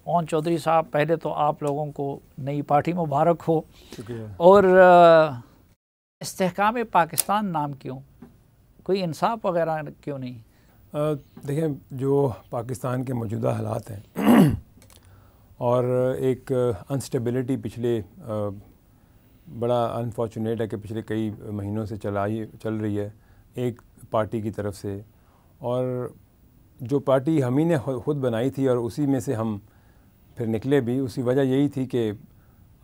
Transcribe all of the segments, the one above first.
Own Chaudhary साहब, पहले तो आप लोगों को नई पार्टी मुबारक हो। शुक्रिया। और इस्तेहकाम पाकिस्तान नाम क्यों, कोई इंसाफ वगैरह क्यों नहीं? देखें, जो पाकिस्तान के मौजूदा हालात हैं और एक अनस्टेबिलिटी पिछले बड़ा अनफॉर्चुनेट है कि पिछले कई महीनों से चल रही है एक पार्टी की तरफ से, और जो पार्टी हम ही ने खुद बनाई थी और उसी में से हम फिर निकले भी, उसी वजह यही थी कि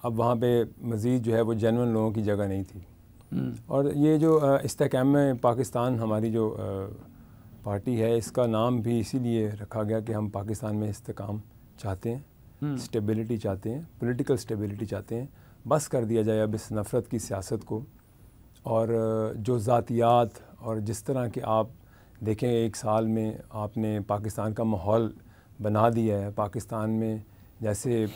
अब वहाँ पे मज़ीद जो है वो जेन्युइन लोगों की जगह नहीं थी। और ये जो इस्तेहकाम पाकिस्तान हमारी जो पार्टी है, इसका नाम भी इसीलिए रखा गया कि हम पाकिस्तान में इस्तेहकाम चाहते हैं, स्टेबिलिटी चाहते हैं, पॉलिटिकल स्टेबिलिटी चाहते हैं। बस कर दिया जाए अब इस नफ़रत की सियासत को, और जो ज़ातियात और जिस तरह के आप देखें एक साल में आपने पाकिस्तान का माहौल बना दिया है, पाकिस्तान में जैसे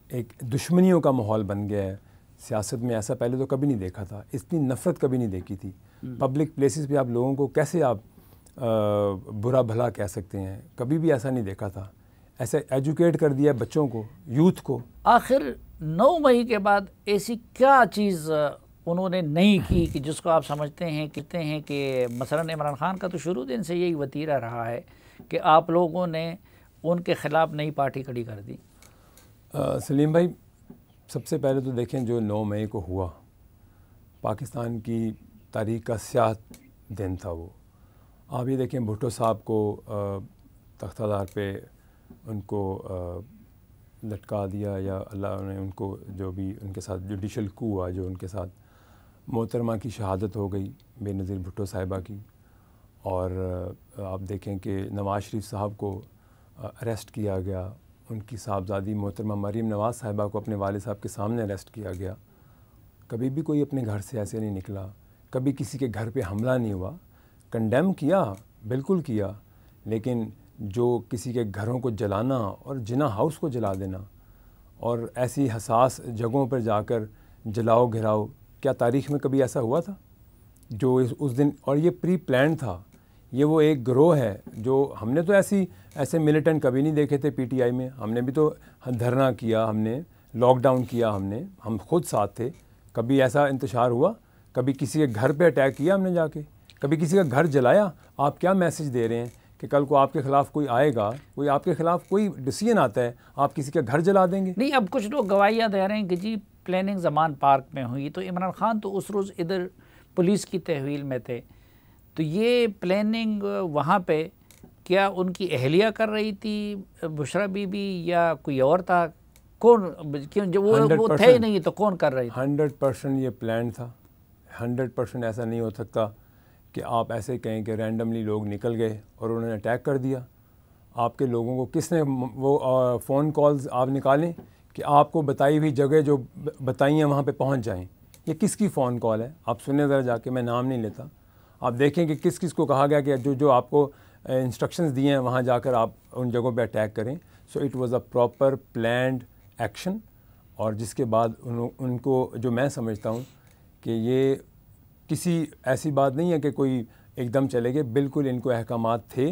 एक दुश्मनियों का माहौल बन गया है सियासत में। ऐसा पहले तो कभी नहीं देखा था, इतनी नफ़रत कभी नहीं देखी थी। पब्लिक प्लेसेस पे आप लोगों को कैसे आप बुरा भला कह सकते हैं, कभी भी ऐसा नहीं देखा था। ऐसे एजुकेट कर दिया बच्चों को, यूथ को। आखिर 9 मई के बाद ऐसी क्या चीज़ उन्होंने नहीं की कि जिसको आप समझते हैं कि मसलन इमरान खान का तो शुरू दिन से यही वतीरा रहा है कि आप लोगों ने उनके ख़िलाफ़ नई पार्टी खड़ी कर दी? सलीम भाई, सबसे पहले तो देखें जो 9 मई को हुआ, पाकिस्तान की तारीख़ का स्याह दिन था वो। आप ये देखें भुट्टो साहब को तख्तादार पे उनको लटका दिया, या अल्लाह ने उनको जो भी उनके साथ जुडिशल कू हुआ, जो उनके साथ मोहतरमा की शहादत हो गई बेनज़ीर भुट्टो साहिबा की। और आप देखें कि नवाज़ शरीफ साहब को अरेस्ट किया गया, उनकी साहबजादी मोहतरमा मरीम नवाज़ साहिबा को अपने वालिद साहब के सामने अरेस्ट किया गया। कभी भी कोई अपने घर से ऐसे नहीं निकला, कभी किसी के घर पे हमला नहीं हुआ। कंडेम किया, बिल्कुल किया, लेकिन जो किसी के घरों को जलाना और जिना हाउस को जला देना और ऐसी हसास जगहों पर जाकर जलाओ घिराओ, क्या तारीख़ में कभी ऐसा हुआ था जो उस दिन? और ये प्री प्लान था, ये वो एक गिरोह है जो हमने तो ऐसे मिलिटेंट कभी नहीं देखे थे पीटीआई में। हमने भी तो धरना किया, हमने लॉकडाउन किया, हम खुद साथ थे। कभी ऐसा इंतशार हुआ? कभी किसी के घर पे अटैक किया हमने जाके? कभी किसी का घर जलाया? आप क्या मैसेज दे रहे हैं कि कल को आपके ख़िलाफ़ कोई आएगा, कोई आपके ख़िलाफ़ कोई डिसीजन आता है, आप किसी का घर जला देंगे? नहीं, अब कुछ लोग गवाहियाँ दे रहे हैं कि जी प्लानिंग ज़मान पार्क में हुई, तो इमरान खान तो उस रोज़ इधर पुलिस की तहवील में थे, तो ये प्लानिंग वहाँ पे क्या उनकी अहलिया कर रही थी, बुशरा बीबी, या कोई और था? कौन, क्यों जो वो थे ही नहीं तो कौन कर रही थी? 100% ये प्लान था। 100% ऐसा नहीं हो सकता कि आप ऐसे कहें कि रैंडमली लोग निकल गए और उन्होंने अटैक कर दिया। आपके लोगों को किसने वो फ़ोन कॉल्स आप निकालें कि आपको बताई हुई जगह जो बताई हैं वहाँ पे पहुँच जाएं। ये किसकी फ़ोन कॉल है? आप सुने ज़रा जाके, मैं नाम नहीं लेता। आप देखें कि किस किस को कहा गया कि जो आपको इंस्ट्रक्शंस दिए हैं वहाँ जाकर आप उन जगहों पे अटैक करें। So it was a proper planned action. और जिसके बाद उनको जो मैं समझता हूँ कि ये किसी ऐसी बात नहीं है कि कोई एकदम चले गए, बिल्कुल इनको अहकामात थे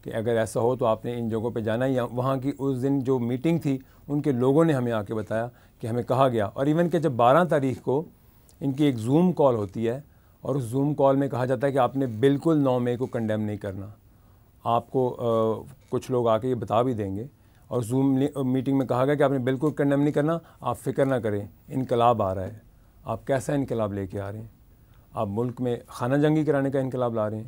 कि अगर ऐसा हो तो आपने इन जगहों पे जाना है। या वहाँ की उस दिन जो मीटिंग थी उनके लोगों ने हमें आके बताया कि हमें कहा गया, और इवन कि जब 12 तारीख़ को इनकी एक जूम कॉल होती है और उस जूम कॉल में कहा जाता है कि आपने बिल्कुल 9 मई को कंडेम नहीं करना। आपको कुछ लोग आके ये बता भी देंगे। और जूम मीटिंग में कहा गया कि आपने बिल्कुल कंडेम नहीं करना, आप फ़िक्र ना करें, इनकलाब आ रहा है। आप कैसा इनकलाब लेके आ रहे हैं? आप मुल्क में खाना जंगी कराने का इनकलाब ला रहे हैं।